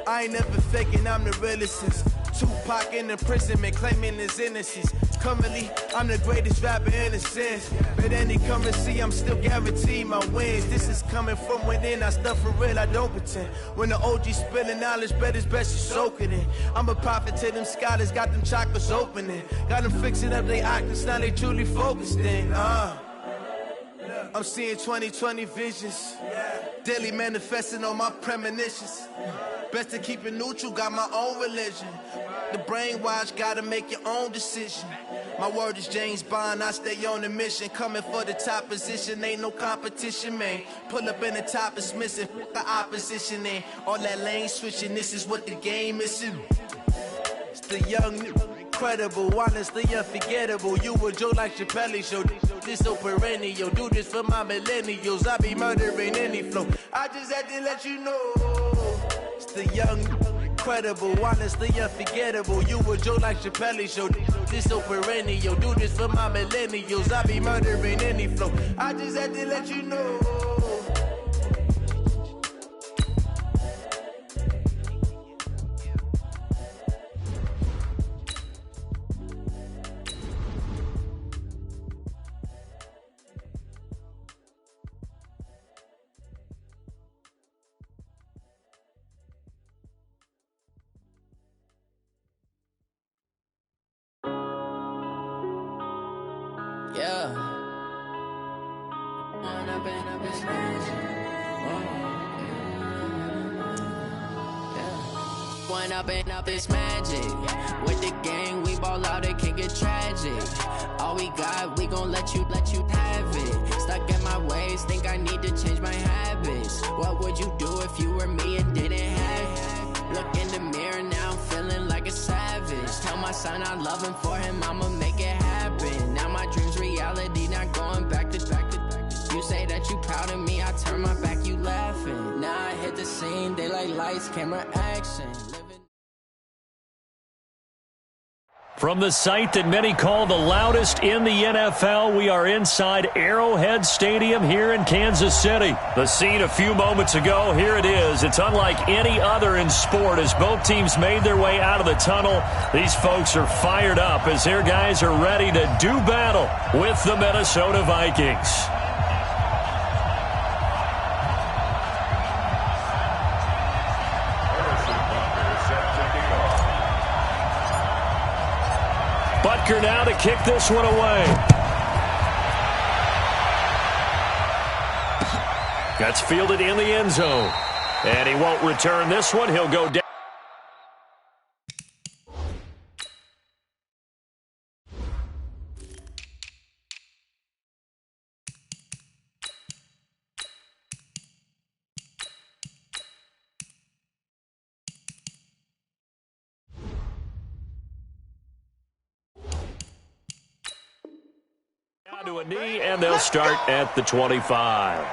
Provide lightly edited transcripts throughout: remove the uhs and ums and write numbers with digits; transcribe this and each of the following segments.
I ain't never faking, I'm the realest since Tupac in imprisonment, claiming his innocence. Currently, I'm the greatest rapper in a sense. But any currency, I'm still guaranteed my wins. This is coming from within, I stuff for real, I don't pretend. When the OG spilling knowledge, bet it's best you soak it in. I'm a prophet to them scholars, got them chakras opening. Got them fixing up their octaves, now they truly focused in. I'm seeing 2020 visions. Daily manifesting on my premonitions. Best to keep it neutral, got my own religion. The brainwash, gotta make your own decision. My word is James Bond, I stay on a mission. Coming for the top position, ain't no competition, man. Pull up in the top, it's missing, the opposition in. All that lane switching, this is what the game is. It's the young, incredible, honestly unforgettable. You a Joe like Chappelle show. This so perennial, do this for my millennials. I be murdering any flow. I just had to let you know. It's the young, incredible, honestly unforgettable. You a Joe like Chappelle show. This so perennial, do this for my millennials. I be murdering any flow. I just had to let you know. Up this magic. With the gang, we ball out, it can get tragic. All we got, we gon' let you have it. Stuck in my ways, think I need to change my habits. What would you do if you were me and didn't have it? Look in the mirror, now I'm feeling like a savage. Tell my son I love him, for him I'ma make it happen. Now my dream's reality, not going back to. You say that you proud of me, I turn my back, you laughing. Now I hit the scene, daylight lights, camera action. From the site that many call the loudest in the NFL, we are inside Arrowhead Stadium here in Kansas City. The scene a few moments ago, here it is. It's unlike any other in sport as both teams made their way out of the tunnel. These folks are fired up as their guys are ready to do battle with the Minnesota Vikings. Butker now to kick this one away. That's fielded in the end zone. And he won't return this one. He'll go down. To a knee, and they'll start at the 25.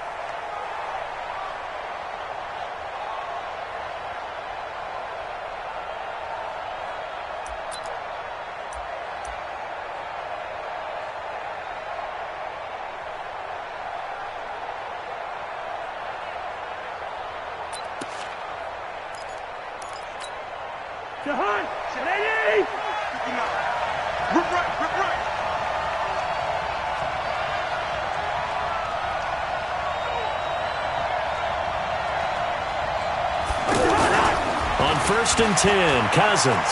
First and 10, Cousins.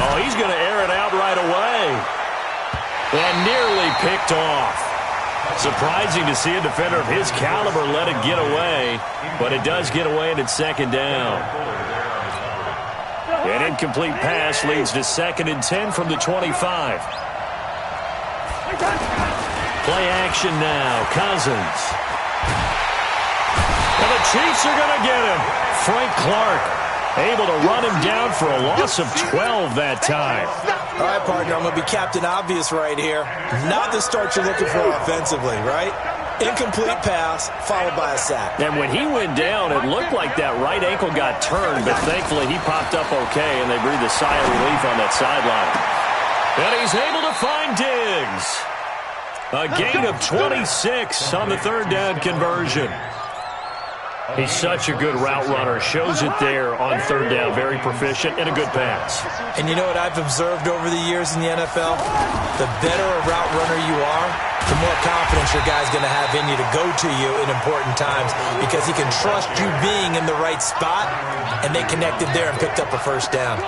Oh, he's going to air it out right away. And nearly picked off. Surprising to see a defender of his caliber let it get away, but it does get away and it's second down. An incomplete pass leads to second and 10 from the 25. Play action now, Cousins. And the Chiefs are going to get him. Frank Clark able to run him down for a loss of 12 that time. All right, partner, I'm going to be Captain Obvious right here. Not the start you're looking for offensively, right? Incomplete pass followed by a sack. And when he went down, it looked like that right ankle got turned, but thankfully he popped up okay, and they breathed a sigh of relief on that sideline. And he's able to find Diggs. A gain of 26 on the third down conversion. He's such a good route runner. Shows it there on third down. Very proficient and a good pass. And you know what I've observed over the years in the NFL? The better a route runner you are, the more confidence your guy's going to have in you to go to you in important times because he can trust you being in the right spot, and they connected there and picked up a first down.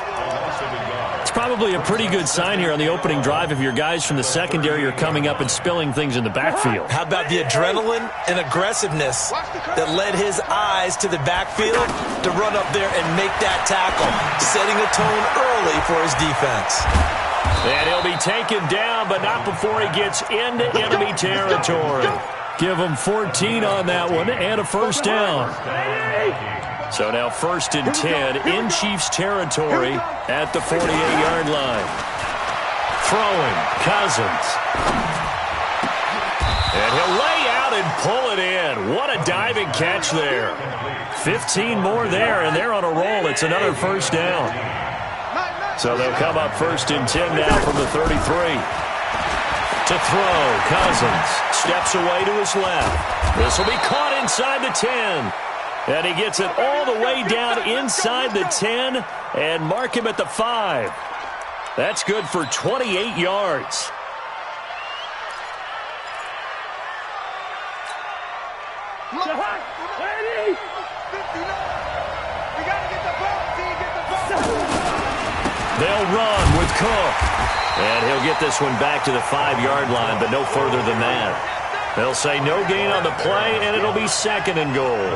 It's probably a pretty good sign here on the opening drive if your guys from the secondary are coming up and spilling things in the backfield. How about the adrenaline and aggressiveness that led his eyes to the backfield to run up there and make that tackle, setting a tone early for his defense. And he'll be taken down, but not before he gets into enemy territory. Give him 14 on that one and a first down. So now 1st and 10 in Chiefs territory at the 48-yard line. Throwing, Cousins. And he'll lay out and pull it in. What a diving catch there. 15 more there, and they're on a roll. It's another first down. So they'll come up 1st and 10 now from the 33. To throw, Cousins steps away to his left. This will be caught inside the 10. And he gets it all the way down inside the 10 and mark him at the 5. That's good for 28 yards. They'll run with Cook. And he'll get this one back to the 5-yard line, but no further than that. They'll say no gain on the play, and it'll be 2nd and goal.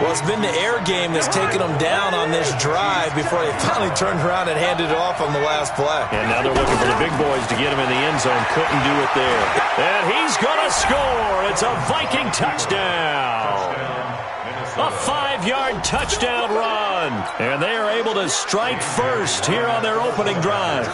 Well, it's been the air game that's taken them down on this drive before they finally turned around and handed it off on the last play. And now they're looking for the big boys to get him in the end zone. Couldn't do it there. And he's going to score. It's a Viking touchdown. A 5-yard touchdown run. And they are able to strike first here on their opening drive.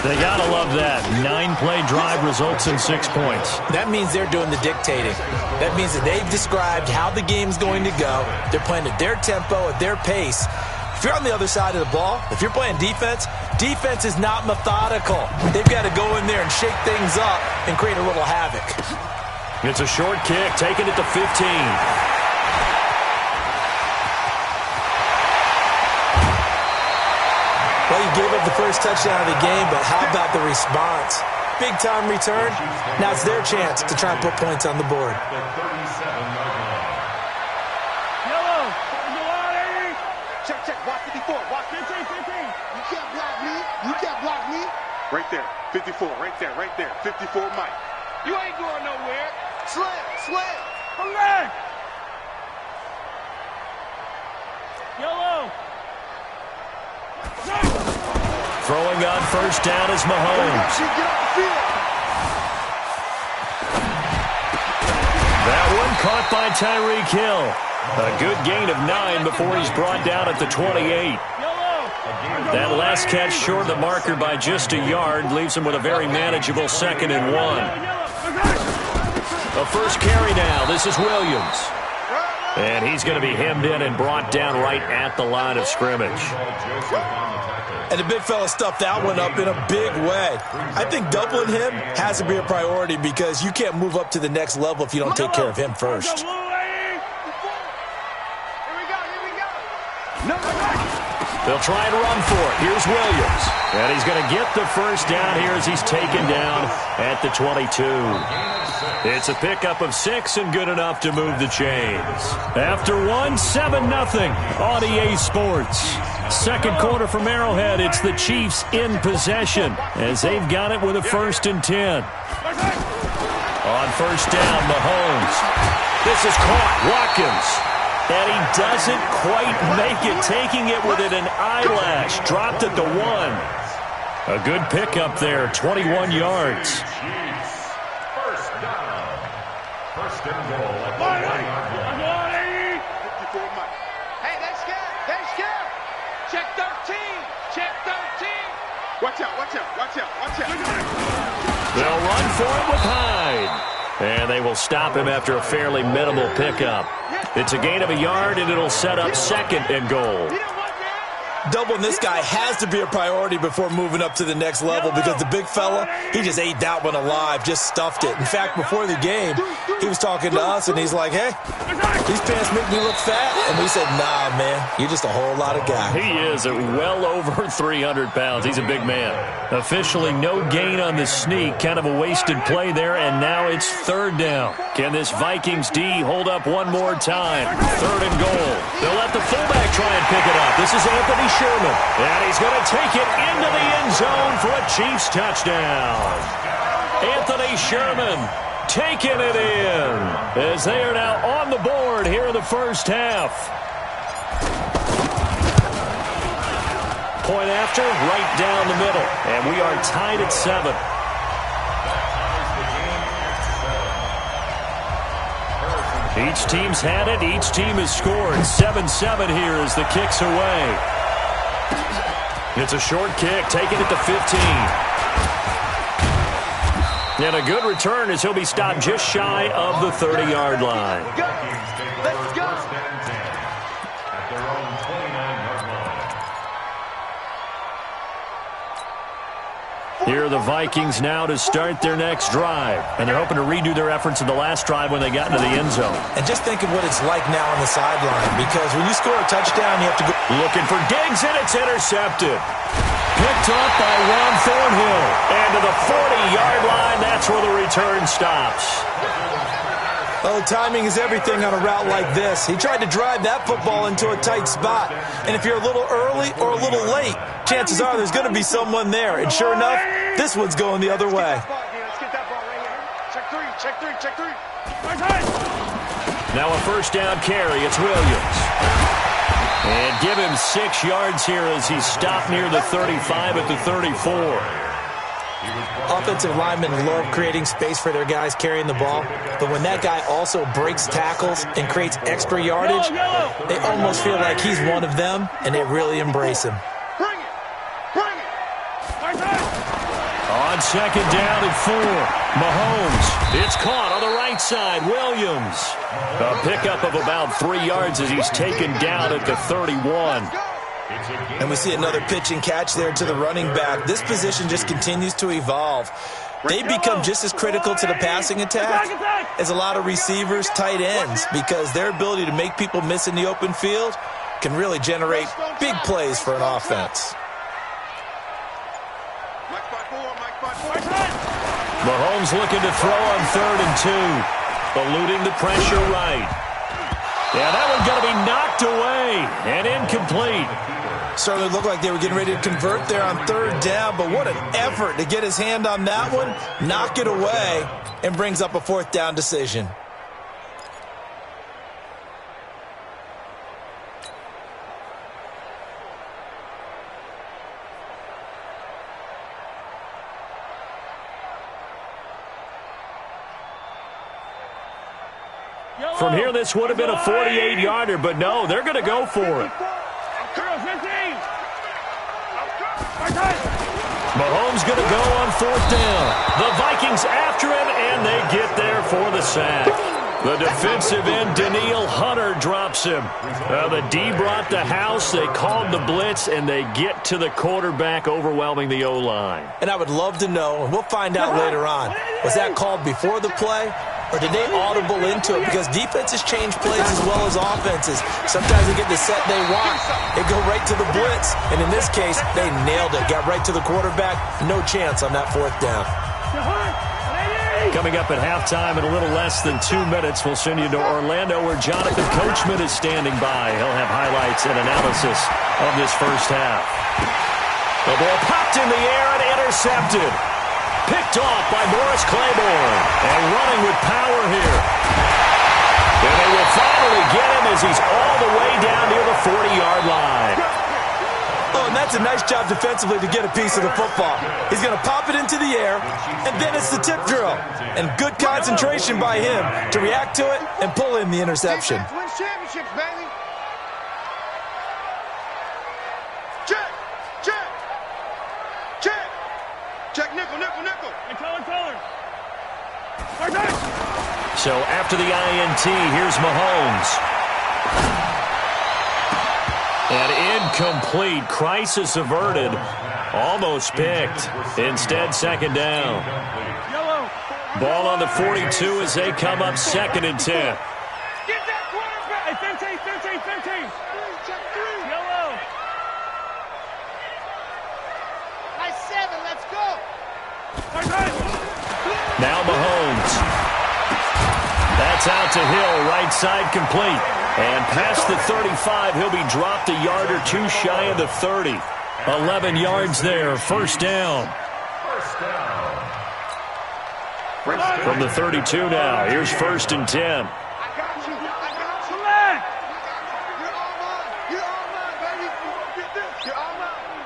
They got to love that. 9-play drive results in 6 points. That means they're doing the dictating. That means that they've described how the game's going to go. They're playing at their tempo, at their pace. If you're on the other side of the ball, if you're playing defense, defense is not methodical. They've got to go in there and shake things up and create a little havoc. It's a short kick, taking it to 15. Well, you gave up the first touchdown of the game, but how about the response? Big-time return. Now it's their chance to try and put points on the board. Yellow. Check. Watch 54. Watch 15. You can't block me. Right there. 54. Right there. 54, Mike. You ain't going nowhere. Slam. Hooray! Yellow. Throwing on first down is Mahomes. That one caught by Tyreek Hill. A good gain of 9 before he's brought down at the 28. That last catch short of the marker by just a yard leaves him with a very manageable 2nd and 1. A first carry now. This is Williams. And he's going to be hemmed in and brought down right at the line of scrimmage. And the big fella stuffed that one up in a big way. I think doubling him has to be a priority because you can't move up to the next level if you don't take care of him first. They'll try and run for it. Here's Williams. And he's going to get the first down here as he's taken down at the 22. It's a pickup of 6 and good enough to move the chains. After 1, 7-0 on EA Sports. Second quarter from Arrowhead. It's the Chiefs in possession as they've got it with a 1st and 10. On first down, Mahomes. This is caught. Watkins. And he doesn't quite make it, taking it within an eyelash. Dropped at the 1. A good pickup there, 21 yards. First and goal. Hey, they scared. Check 13. Watch out. They'll run for it with Hyde. And they will stop him after a fairly minimal pickup. It's a gain of a yard, and it'll set up 2nd and goal. Doubling this guy has to be a priority before moving up to the next level because the big fella, he just ate that one alive, just stuffed it. In fact, before the game, he was talking to us, and he's like, hey, these pants make me look fat. And we said, nah, man, you're just a whole lot of guy. He is at well over 300 pounds. He's a big man. Officially no gain on the sneak. Kind of a wasted play there, and now it's third down. Can this Vikings D hold up one more time? Third and goal. They'll let the fullback try and pick it up. This is Anthony Sherman, and he's going to take it into the end zone for a Chiefs touchdown. Anthony Sherman taking it in as they are now on the board here in the first half. Point after, right down the middle, and we are tied at 7. Each team's had it. Each team has scored. 7-7 here as the kick's away. It's a short kick, taking it to 15. And a good return as he'll be stopped just shy of the 30-yard line. Let's go. Here are the Vikings now to start their next drive. And they're hoping to redo their efforts in the last drive when they got into the end zone. And just think of what it's like now on the sideline, because when you score a touchdown, you have to go. Looking for Diggs, and it's intercepted. Picked up by Ron Thornhill. And to the 40-yard line, that's where the return stops. Oh, timing is everything on a route like this. He tried to drive that football into a tight spot. And if you're a little early or a little late, chances are there's going to be someone there. And sure enough, this one's going the other way. Let's get that ball right here. Check three. Now a first down carry. It's Williams. And give him 6 yards here as he's stopped near the 35 at the 34. Offensive linemen love creating space for their guys carrying the ball, but when that guy also breaks tackles and creates extra yardage, they almost feel like he's one of them, and they really embrace him. Bring it. On second down and 4, Mahomes. It's caught on the right side. Williams. A pickup of about 3 yards as he's taken down at the 31. And we see another pitch and catch there to the running back. This position just continues to evolve. They become just as critical to the passing attack as a lot of receivers, tight ends, because their ability to make people miss in the open field can really generate big plays for an offense. Mahomes looking to throw on 3rd and 2. Eluding the pressure right. Yeah, that one's going to be knocked away and incomplete. Certainly looked like they were getting ready to convert there on 3rd down, but what an effort to get his hand on that one, knock it away, and brings up a 4th down decision. From here, this would have been a 48-yarder, but no, they're going to go for it. Mahomes going to go on 4th down. The Vikings after him, and they get there for the sack. The defensive end, Danielle Hunter, drops him. The D brought the house. They called the blitz, and they get to the quarterback, overwhelming the O-line. And I would love to know, and we'll find out later on, was that called before the play? Or did they audible into it? Because defenses change plays as well as offenses. Sometimes they get the set they want. They go right to the blitz. And in this case, they nailed it. Got right to the quarterback. No chance on that 4th down. Coming up at halftime in a little less than 2 minutes, we'll send you to Orlando where Jonathan Coachman is standing by. He'll have highlights and analysis of this first half. The ball popped in the air and intercepted. Picked off by Morris Claiborne. And running with power here. And they will finally get him as he's all the way down near the 40-yard line. Oh, and that's a nice job defensively to get a piece of the football. He's going to pop it into the air, and then it's the tip drill. And good concentration by him to react to it and pull in the interception. Wins championships, baby. Check, nickel. So after the INT, here's Mahomes. And Incomplete. Crisis averted. Almost picked. Instead, second down. Ball on the 42 as they come up 2nd and 10. Get that quarterback. Hey, 15. Yellow. Nice 7. Let's go. Now Mahomes. That's out to Hill. Right side complete. And past the 35, he'll be dropped a yard or two shy of the 30. 11 yards there. First down. From the 32 now. Here's 1st and 10. I got you. You're all mine, baby. Get this. You're all mine.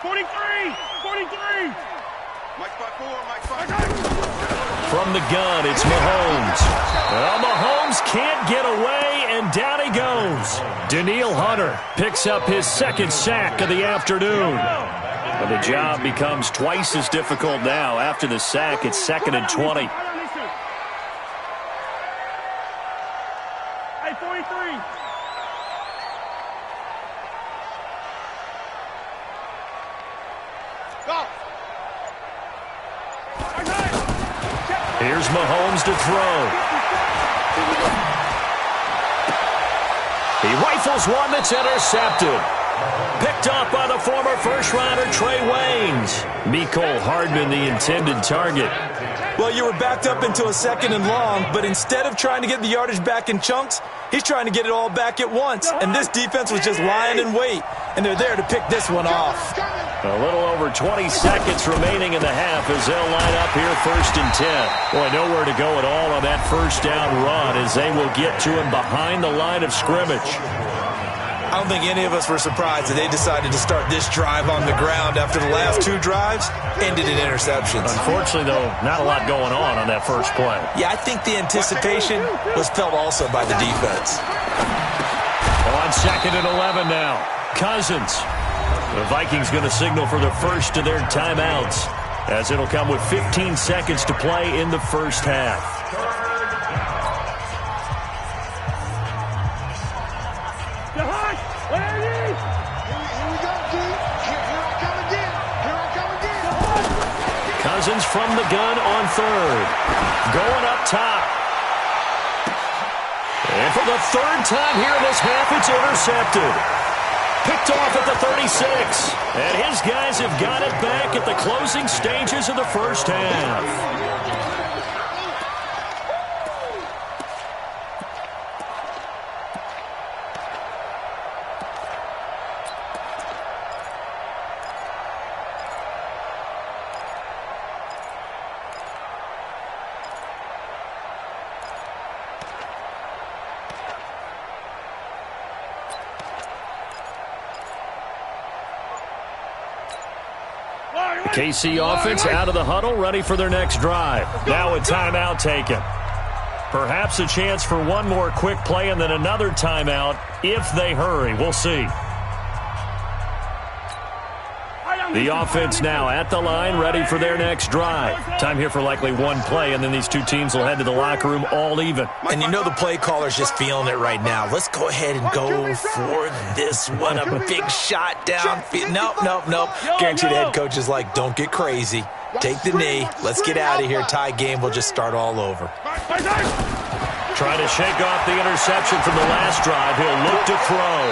43. Mike 5-4. From the gun, it's Mahomes. Well, Mahomes can't get away, and down he goes. Danielle Hunter picks up his 2nd sack of the afternoon. But the job becomes twice as difficult now. After the sack, it's 2nd and 20. Hey, 43. Go. Here's Mahomes to throw. He rifles one that's intercepted. Picked off by the former first-rounder Trey Waynes. Mecole Hardman, the intended target. Well, you were backed up into a 2nd and long, but instead of trying to get the yardage back in chunks, he's trying to get it all back at once. And this defense was just lying in wait, and they're there to pick this one off. A little over 20 seconds remaining in the half as they'll line up here 1st and 10. Boy, nowhere to go at all on that first down run as they will get to him behind the line of scrimmage. I don't think any of us were surprised that they decided to start this drive on the ground after the last 2 drives ended in interceptions. Unfortunately, though, not a lot going on that first play. Yeah, I think the anticipation was felt also by the defense. On 2nd and 11 now. Cousins. The Vikings going to signal for the first of their timeouts as it'll come with 15 seconds to play in the first half. Cousins from the gun on 3rd. Going up top. And for the 3rd time here in this half, it's intercepted. Picked off at the 36. And his guys have got it back at the closing stages of the first half. KC offense out of the huddle, ready for their next drive. Now a timeout taken. Perhaps a chance for one more quick play and then another timeout if they hurry. We'll see. The offense now at the line, ready for their next drive. Time here for likely one play, and then these two teams will head to the locker room all even. And you know the play caller's just feeling it right now. Let's go ahead and go for this one. A big shot downfield. Nope. Guaranteed the head coach is like, don't get crazy. Take the knee. Let's get out of here. Tie game. We'll just start all over. Trying to shake off the interception from the last drive. He'll look to throw.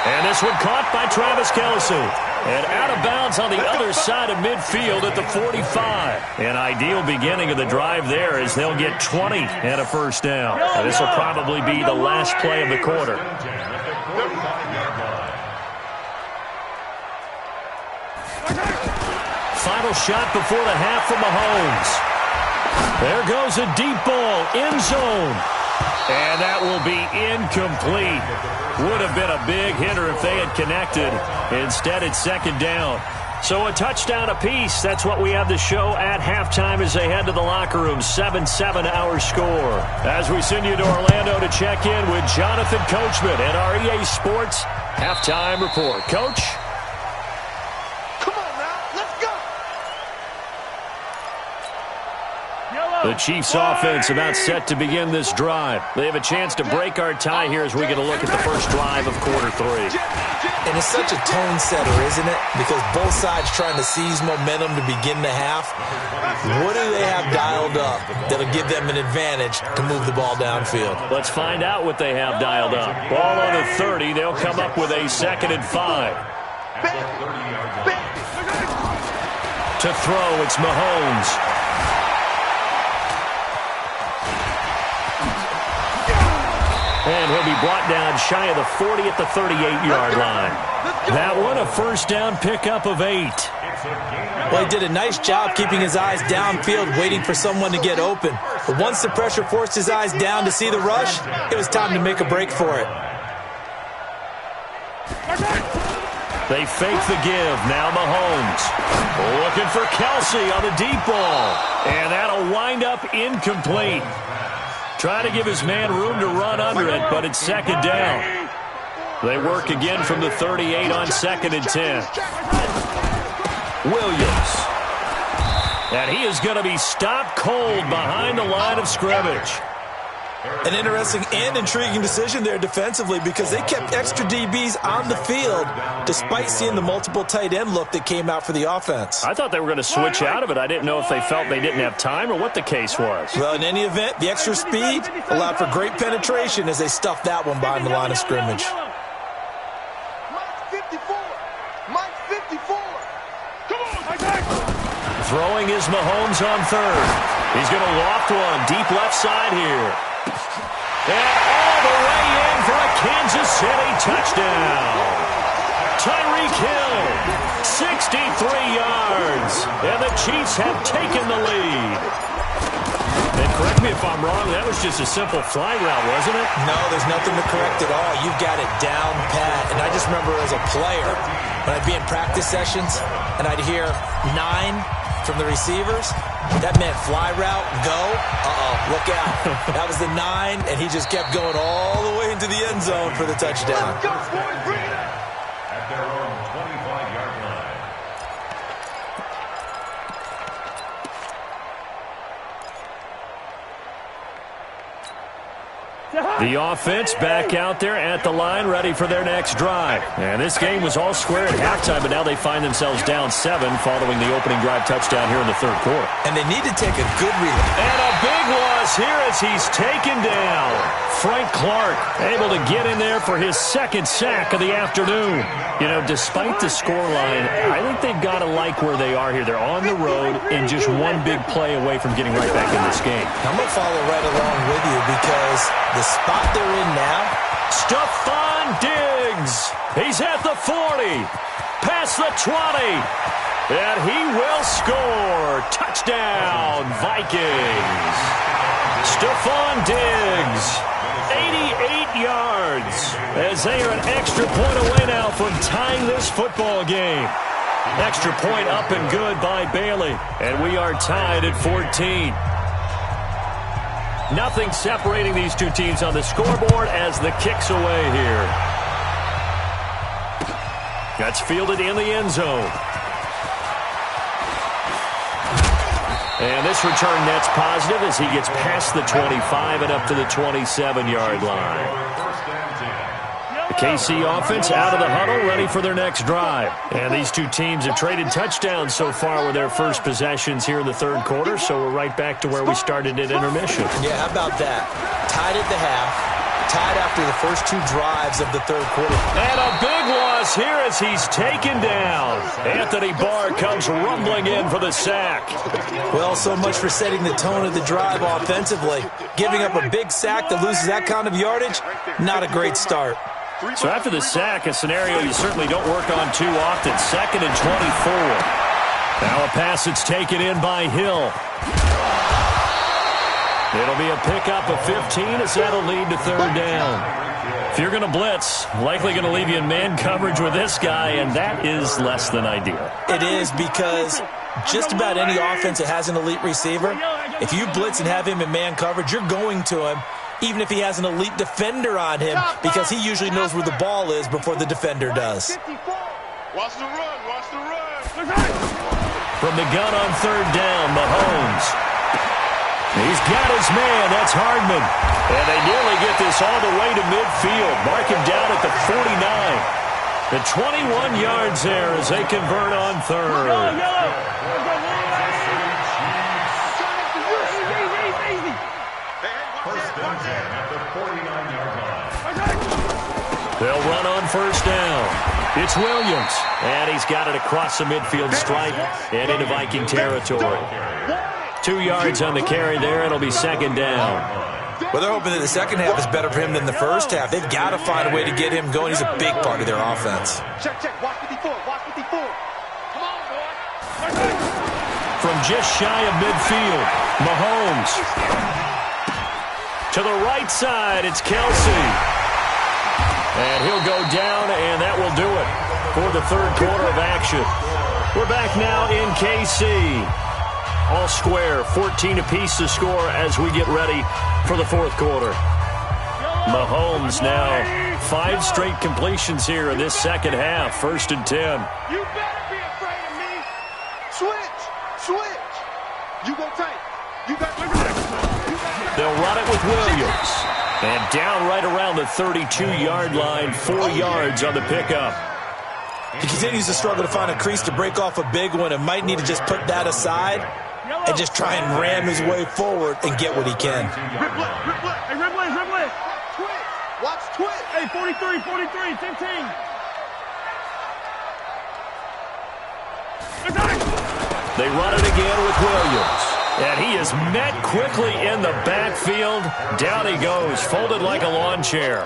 And this one caught by Travis Kelce. And out of bounds on the other side of midfield at the 45. An ideal beginning of the drive there as they'll get 20 and a first down. And this will probably be the last play of the quarter. Final shot before the half from Mahomes. There goes a deep ball, end zone. And that will be incomplete. Would have been a big hitter if they had connected. Instead, it's second down. So a touchdown apiece. That's what we have to show at halftime as they head to the locker room. 7-7 our score. As we send you to Orlando to check in with Jonathan Coachman at our EA Sports Halftime Report. Coach? Come on now, let's go. Yellow. The Chiefs offense about set to begin this drive. They have a chance to break our tie here as we get a look at the first drive of quarter 3. And it's such a tone setter, isn't it? Because both sides trying to seize momentum to begin the half. What do they have dialed up that'll give them an advantage to move the ball downfield? Let's find out what they have dialed up. Ball on the 30. They'll come up with a 2nd and 5. To throw, it's Mahomes. And he'll be brought down shy of the 40 at the 38-yard line. That one, a first down pickup of 8. Well, he did a nice job keeping his eyes downfield, waiting for someone to get open. But once the pressure forced his eyes down to see the rush, it was time to make a break for it. They fake the give. Now Mahomes. Looking for Kelsey on the deep ball. And that'll wind up incomplete. Trying to give his man room to run under it, but it's 2nd down. They work again from the 38 on 2nd and 10. Williams. And he is going to be stopped cold behind the line of scrimmage. An interesting and intriguing decision there defensively because they kept extra DBs on the field despite seeing the multiple tight end look that came out for the offense. I thought they were going to switch out of it. I didn't know if they felt they didn't have time or what the case was. Well, in any event, the extra speed allowed for great penetration as they stuffed that one behind the line of scrimmage. Throwing is Mahomes on 3rd. He's going to loft one deep left side here. And all the way in for a Kansas City touchdown. Tyreek Hill, 63 yards. And the Chiefs have taken the lead. And correct me if I'm wrong, that was just a simple fly route, wasn't it? No, there's nothing to correct at all. You've got it down pat. And I just remember as a player, when I'd be in practice sessions and I'd hear 9 from the receivers, that meant fly route, go, look out. That was the 9, and he just kept going all the way into the end zone for the touchdown. Let's go, boys, bring it up. At their own 25-yard line. The offense back out there at the line, ready for their next drive. And this game was all square at halftime, but now they find themselves down 7 following the opening drive touchdown here in the 3rd quarter. And they need to take a good relief. And a big loss here as he's taken down. Frank Clark able to get in there for his 2nd sack of the afternoon. You know, despite the scoreline, I think they've got to like where they are here. They're on the road and just one big play away from getting right back in this game. I'm going to follow right along with you because the spot they're in now. Stephon Diggs. He's at the 40. Past the 20. And he will score. Touchdown, Vikings. Stephon Diggs. 88 yards. As they are an extra point away now from tying this football game. Extra point up and good by Bailey. And we are tied at 14. Nothing separating these two teams on the scoreboard as the kick's away here. That's fielded in the end zone. And this return net's positive as he gets past the 25 and up to the 27-yard line. The KC offense out of the huddle, ready for their next drive. And these two teams have traded touchdowns so far with their first possessions here in the 3rd quarter, so we're right back to where we started at intermission. Yeah, how about that? Tied at the half, tied after the first 2 drives of the 3rd quarter. And a big loss here as he's taken down. Anthony Barr comes rumbling in for the sack. Well, so much for setting the tone of the drive offensively. Giving up a big sack that loses that kind of yardage, not a great start. So after the sack, a scenario you certainly don't work on too often. 2nd and 24. Now a pass that's taken in by Hill. It'll be a pickup of 15 as that'll lead to 3rd down. If you're going to blitz, likely going to leave you in man coverage with this guy, and that is less than ideal. It is because just about any offense that has an elite receiver, if you blitz and have him in man coverage, you're going to him, even if he has an elite defender on him, because he usually knows where the ball is before the defender does. Watch the run, watch the run. From the gun on 3rd down, Mahomes. He's got his man. That's Hardman. And they nearly get this all the way to midfield. Mark him down at the 49. The 21 yards there as they convert on third. They'll run on first down. It's Williams. And he's got it across the midfield stripe and into Viking territory. 2 yards on the carry there. It'll be second down. Well, they're hoping that the second half is better for him than the first half. They've got to find a way to get him going. He's a big part of their offense. Check. Watch 54. Watch 54. Come on, boy. From just shy of midfield, Mahomes. To the right side, it's Kelsey. And he'll go down, and that will do it for the third quarter of action. We're back now in KC. All square, 14 apiece to score as we get ready for the fourth quarter. Mahomes now 5 straight completions here in this second half. First and 10. You better be afraid of me. Switch. You go tight. You got They'll run it with Williams. And down right around the 32-yard line, 4 yards on the pickup. He continues to struggle to find a crease to break off a big one and might need to just put that aside and just try and ram his way forward and get what he can. Ripley. Hey, Ripley. Watch twitch. Hey, 43, 15. They run it again with Williams. And he is met quickly in the backfield. Down he goes, folded like a lawn chair.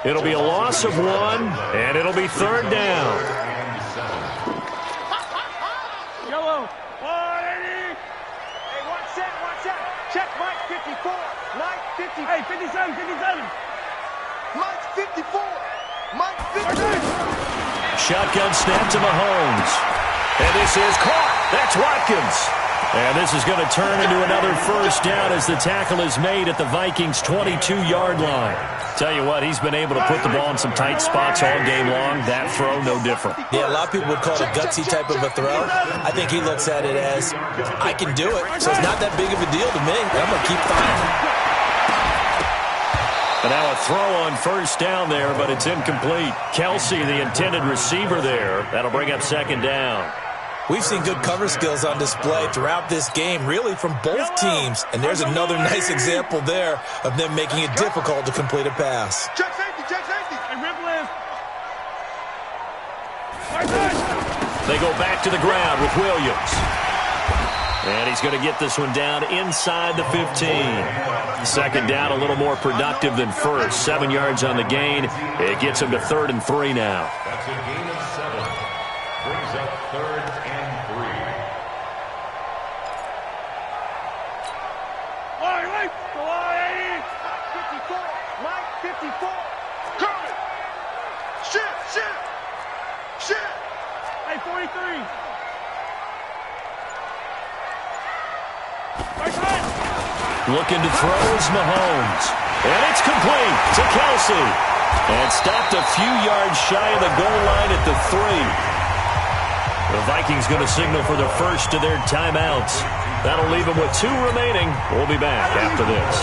It'll be a loss of 1, and it'll be third down. Yellow. 180. Hey, watch that. Check Mike 54. Mike 50. Hey, 57. Mike 54. Mike 50. Shotgun snap to Mahomes. And this is caught. That's Watkins. And this is going to turn into another first down as the tackle is made at the Vikings' 22-yard line. Tell you what, he's been able to put the ball in some tight spots all game long. That throw, no different. Yeah, a lot of people would call it a gutsy type of a throw. I think he looks at it as, I can do it, so it's not that big of a deal to me. I'm going to keep firing. And now a throw on first down there, but it's incomplete. Kelsey, the intended receiver there. That'll bring up second down. We've seen good cover skills on display throughout this game, really from both teams. And there's another nice example there of them making it difficult to complete a pass. Check safety. Hey, Ripley. They go back to the ground with Williams. And he's going to get this one down inside the 15. Second down, a little more productive than first. 7 yards on the gain. It gets him to 3rd and 3 now. That's a gain of 7. Brings up 3rd and 3. Mike 54. Mike 54. Coming. Shit. Hey, 43. Looking to throw is Mahomes. And it's complete to Kelsey. And stopped a few yards shy of the goal line at the 3. The Vikings going to signal for the first of their timeouts. That'll leave them with 2 remaining. We'll be back after this.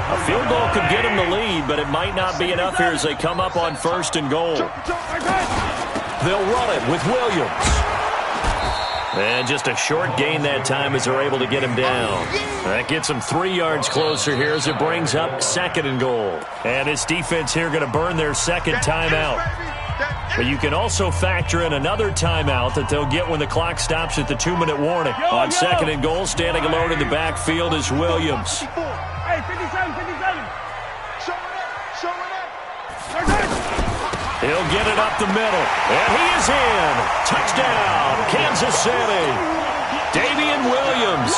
A field goal could get them the lead, but it might not be enough here as they come up on 1st and goal. They'll run it with Williams. And just a short gain that time as they're able to get him down. That gets him 3 yards closer here as it brings up 2nd and goal. And this defense here going to burn their second timeout. But you can also factor in another timeout that they'll get when the clock stops at the 2-minute warning. On 2nd and goal, standing alone in the backfield is Williams. Hey, 57. Show it up. He'll get it up the middle. And he is in. Touchdown, Kansas City. Damian Williams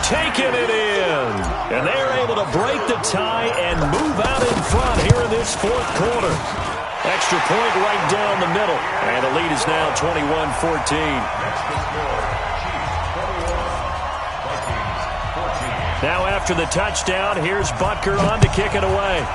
taking it in. And they're able to break the tie and move out in front here in this 4th quarter. Extra point right down the middle. And the lead is now 21-14. Now after the touchdown, here's Butker on to kick it away.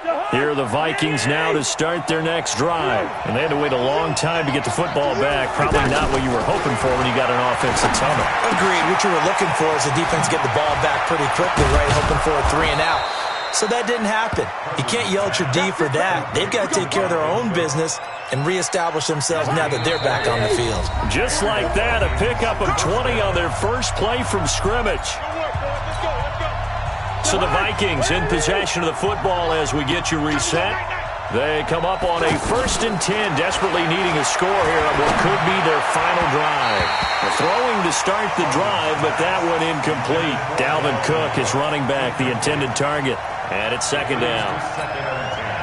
Here are the Vikings now to start their next drive. And they had to wait a long time to get the football back. Probably not what you were hoping for when you got an offensive tunnel. Agreed. What you were looking for is the defense get the ball back pretty quickly, right? Hoping for a 3 and out. So that didn't happen. You can't yell at your D for that. They've got to take care of their own business and reestablish themselves now that they're back on the field. Just like that, a pickup of 20 on their first play from scrimmage. So the Vikings in possession of the football as we get you reset. They come up on a 1st and 10, desperately needing a score here on what could be their final drive. They're throwing to start the drive, but that one incomplete. Dalvin Cook is running back, the intended target, and it's 2nd down.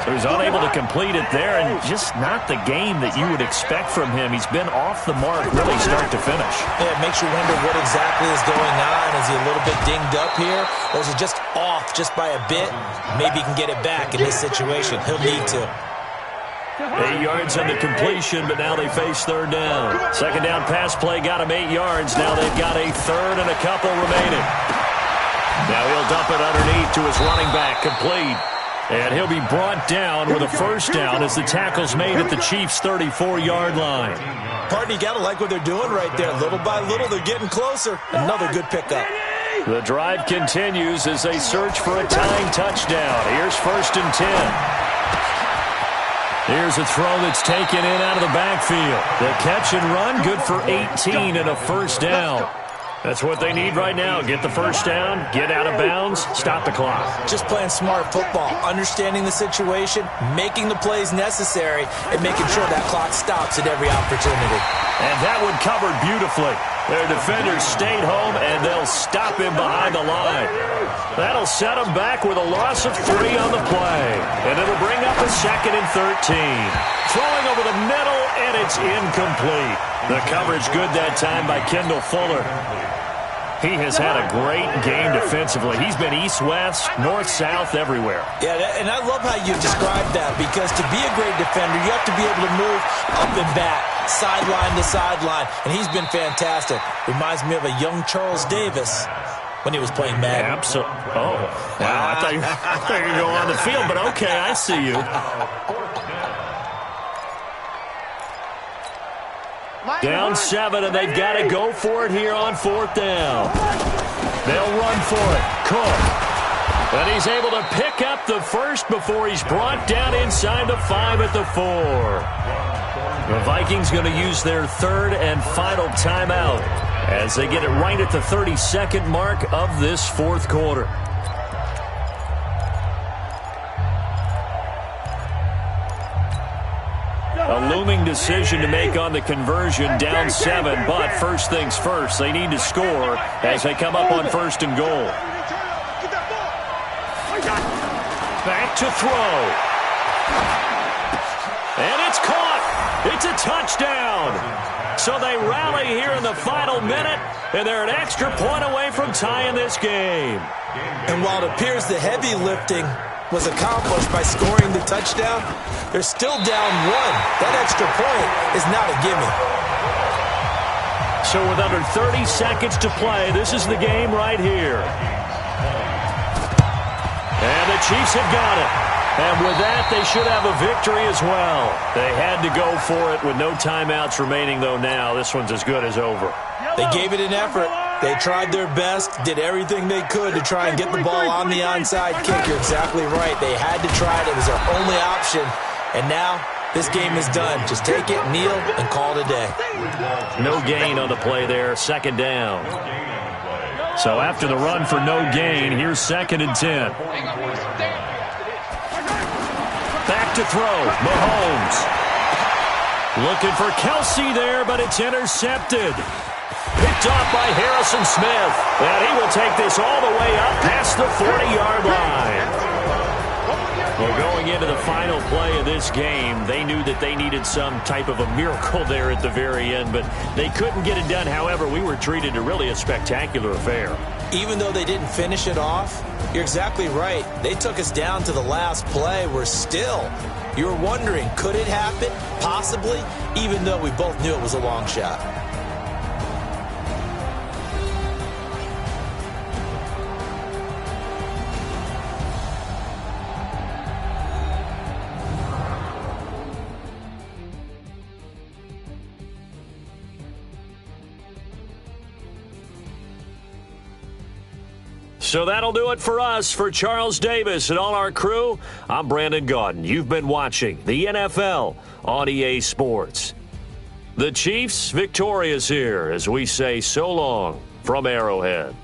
So he's unable to complete it there, and just not the game that you would expect from him. He's been off the mark really start to finish. Yeah, it makes you wonder what exactly is going on. Is he a little bit dinged up here, or is he just off just by a bit? Maybe he can get it back in this situation. He'll need to. 8 yards on the completion, but now they face 3rd down. 2nd down pass play got him 8 yards. Now they've got a 3rd and a couple remaining. Now he'll dump it underneath to his running back, complete. And he'll be brought down with a 1st down as the tackle's made at the Chiefs' 34-yard line. Partner, you got to like what they're doing right there. Little by little, they're getting closer. Another good pickup. The drive continues as they search for a tying touchdown. Here's 1st and 10. Here's a throw that's taken in out of the backfield. The catch and run, good for 18 and a 1st down. That's what they need right now. Get the 1st down, get out of bounds, stop the clock. Just playing smart football, understanding the situation, making the plays necessary, and making sure that clock stops at every opportunity. And that one covered beautifully. Their defenders stayed home, and they'll stop him behind the line. That'll set him back with a loss of 3 on the play. And it'll bring up a 2nd and 13. Throwing over the middle, and it's incomplete. The coverage good that time by Kendall Fuller. He has had a great game defensively. He's been east-west, north-south, everywhere. Yeah, and I love how you described that, because to be a great defender, you have to be able to move up and back, sideline to sideline, and he's been fantastic. Reminds me of a young Charles Davis when he was playing Madden. Absolutely. Oh, wow. I thought you were going to go on the field, but okay, I see you. Down 7, and they've got to go for it here on 4th down. They'll run for it. Cook. And he's able to pick up the 1st before he's brought down inside the 5 at the 4. The Vikings going to use their 3rd and final timeout as they get it right at the 32nd mark of this 4th quarter. A looming decision to make on the conversion, down 7, but first things first, they need to score as they come up on 1st and goal. Back to throw. And it's caught. It's a touchdown. So they rally here in the final minute, and they're an extra point away from tying this game. And while it appears the heavy lifting was accomplished by scoring the touchdown, they're still down 1. That extra point is not a gimme. So with under 30 seconds to play, this is the game right here. And the Chiefs have got it. And with that, they should have a victory as well. They had to go for it with no timeouts remaining, though now this one's as good as over. They gave it an effort. They tried their best, did everything they could to try and get the ball on the onside kick. You're exactly right. They had to try it. It was their only option. And now this game is done. Just take it, kneel, and call it a day. No gain on the play there. 2nd down. So after the run for no gain, here's 2nd and 10. Back to throw. Mahomes. Looking for Kelsey there, but it's intercepted. Picked off by Harrison Smith. And he will take this all the way up past the 40-yard line. Well, going into the final play of this game, they knew that they needed some type of a miracle there at the very end, but they couldn't get it done. However, we were treated to really a spectacular affair. Even though they didn't finish it off, you're exactly right. They took us down to the last play. We're still, you're wondering, could it happen? Possibly, even though we both knew it was a long shot. So that'll do it for us. For Charles Davis and all our crew, I'm Brandon Gaudin. You've been watching the NFL on EA Sports. The Chiefs victorious here as we say so long from Arrowhead.